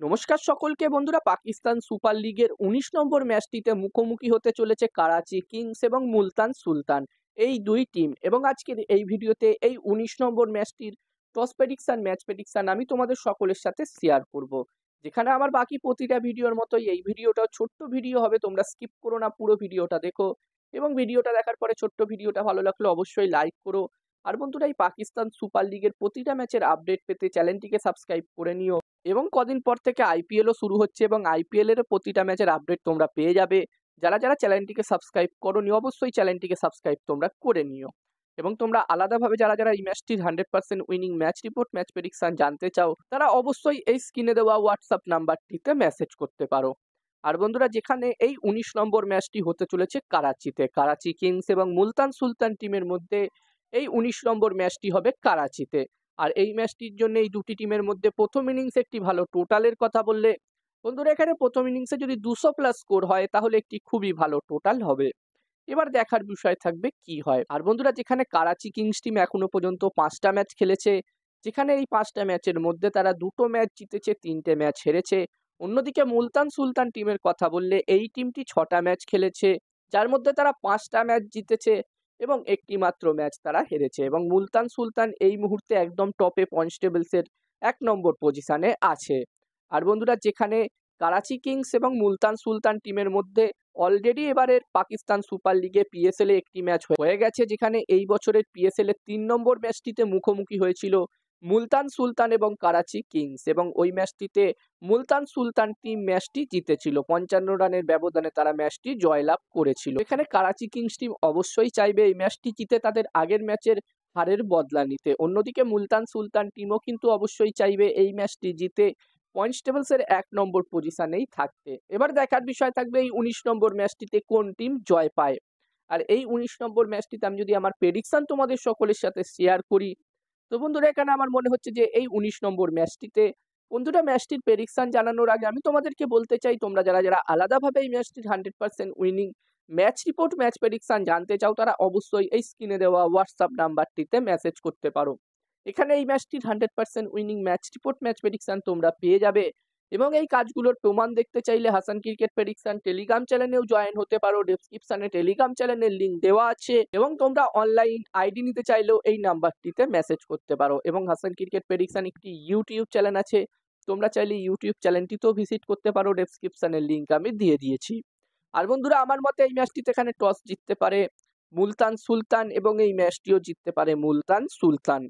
নমস্কার সকলকে বন্ধুরা। পাকিস্তান সুপার লিগের ১৯ নম্বর ম্যাচটিতে মুখোমুখি হতে চলেছে করাচি কিংস এবং মুলতান সুলতান, এই দুই টিম। এবং আজকের এই ভিডিওতে এই ১৯ নম্বর ম্যাচটির টস প্রেডিকশন, ম্যাচ প্রেডিকশন আমি তোমাদের সকলের সাথে শেয়ার করব। যেখানে আমার বাকি প্রতিটা ভিডিওর মতোই এই ভিডিওটাও ছোট্ট ভিডিও হবে, তোমরা স্কিপ করো না, পুরো ভিডিওটা দেখো। এবং ভিডিওটা দেখার পরে ছোট্ট ভিডিওটা ভালো লাগলে অবশ্যই লাইক করো। আর বন্ধুরা, এই পাকিস্তান সুপার লিগের প্রতিটা ম্যাচের আপডেট পেতে চ্যানেলটিকে সাবস্ক্রাইব করে নিও। এবং কদিন পর থেকে আইপিএলও শুরু হচ্ছে এবং আইপিএল এর প্রতিটা ম্যাচের আপডেট তোমরা পেয়ে যাবে। যারা যারা চ্যানেলটিকে সাবস্ক্রাইব করোনি, অবশ্যই চ্যানেলটিকে সাবস্ক্রাইব তোমরা করে নিও। এবং তোমরা আলাদাভাবে যারা যারা এই ম্যাচটির 100% winning match report, match prediction জানতে চাও, তারা অবশ্যই এই স্ক্রিনে দেওয়া হোয়াটসঅ্যাপ নাম্বারটিতে মেসেজ করতে পারো। আর বন্ধুরা, যেখানে এই ১৯ নম্বর ম্যাচটি হতে চলেছে করাচিতে, করাচি কিংস এবং মুলতান সুলতান টিমের মধ্যে এই ১৯ নম্বর ম্যাচটি হবে করাচিতে। আর এই ম্যাচটির জন্য এই দুটি টিমের মধ্যে প্রথম ইনিংসে একটি ভালো টোটালের কথা বললে বন্ধুরা, এখানে প্রথম ইনিংসে যদি 200+ স্কোর হয় তাহলে একটি খুবই ভালো টোটাল হবে। এবার দেখার বিষয় থাকবে কি হয়। আর বন্ধুরা, যেখানে করাচি কিংস টিম এখনো পর্যন্ত 5টা ম্যাচ খেলেছে, যেখানে এই 5টা ম্যাচের মধ্যে তারা 2টো ম্যাচ জিতেছে, 3টে ম্যাচ হেরেছে। অন্যদিকে মুলতান সুলতান টিমের কথা বললে এই টিমটি 6টা ম্যাচ খেলেছে, যার মধ্যে তারা 5টা ম্যাচ জিতেছে এবং একটি মাত্র ম্যাচ তারা হেরেছে। এবং মুলতান সুলতান এই মুহূর্তে একদম টপে পয়েন্টস টেবিলসের 1 নম্বর পজিশনে আছে। আর বন্ধুরা, যেখানে করাচি কিংস এবং মুলতান সুলতান টিমের মধ্যে অলরেডি এবারের পাকিস্তান সুপার লিগে পিএসএল এ একটি ম্যাচ হয়ে গেছে, যেখানে এই বছরের পিএসএল এর 3 নম্বর ম্যাচটিতে মুখোমুখি হয়েছিল মুলতান সুলতান এবং করাচি কিংস, এবং ওই ম্যাচটিতে মুলতান সুলতান টিম ম্যাচটি জিতেছিল। 55 রানের ব্যবধানে তারা ম্যাচটি জয়লাভ করেছিল। এখানে করাচি কিংস টিম অবশ্যই চাইবে এই ম্যাচটি জিতে তাদের আগের ম্যাচের হারের বদলা নিতে। অন্যদিকে মুলতান সুলতান টিমও কিন্তু অবশ্যই চাইবে এই ম্যাচটি জিতে পয়েন্টস টেবিলসের 1 নম্বর পজিশনেই থাকতে। এবার দেখার বিষয় থাকবে এই ১৯ নম্বর ম্যাচটিতে কোন টিম জয় পায়। আর এই ১৯ নম্বর ম্যাচটিতে আমি যদি আমার প্রেডিকশন তোমাদের সকলের সাথে শেয়ার করি, তো বন্ধুরা, এখানে আমার মনে হচ্ছে যে এই ১৯ নম্বর ম্যাচটিতে বন্ধুরা, ম্যাচটির প্রেডিকশন জানানোর আগে আমি তোমাদেরকে বলতে চাই, তোমরা যারা যারা আলাদাভাবে এই ম্যাচটির 100% winning match report, match prediction জানতে চাও, তারা অবশ্যই এই স্ক্রিনে দেওয়া হোয়াটসঅ্যাপ নাম্বারটিতে মেসেজ করতে পারো। এখানে এই ম্যাচটির 100% winning match report, match prediction তোমরা পেয়ে যাবে। এবং এই কাজগুলোর প্রমাণ দেখতে চাইলে হাসান ক্রিকেট প্রেডিকশন টেলিগ্রাম চ্যানেলেও জয়েন হতে পারো। ডেসক্রিপশনে টেলিগ্রাম চ্যানেলের লিঙ্ক দেওয়া আছে। এবং তোমরা অনলাইন আইডি নিতে চাইলেও এই নাম্বারটিতে মেসেজ করতে পারো। এবং হাসান ক্রিকেট প্রেডিকশন একটি ইউটিউব চ্যানেল আছে, তোমরা চাইলে ইউটিউব চ্যানেলটিতেও ভিজিট করতে পারো, ডেসক্রিপশনের লিঙ্ক আমি দিয়ে দিয়েছি। আর বন্ধুরা, আমার মতে এই ম্যাচটিতে এখানে টস জিততে পারে মুলতান সুলতান এবং এই ম্যাচটিও জিততে পারে মুলতান সুলতান।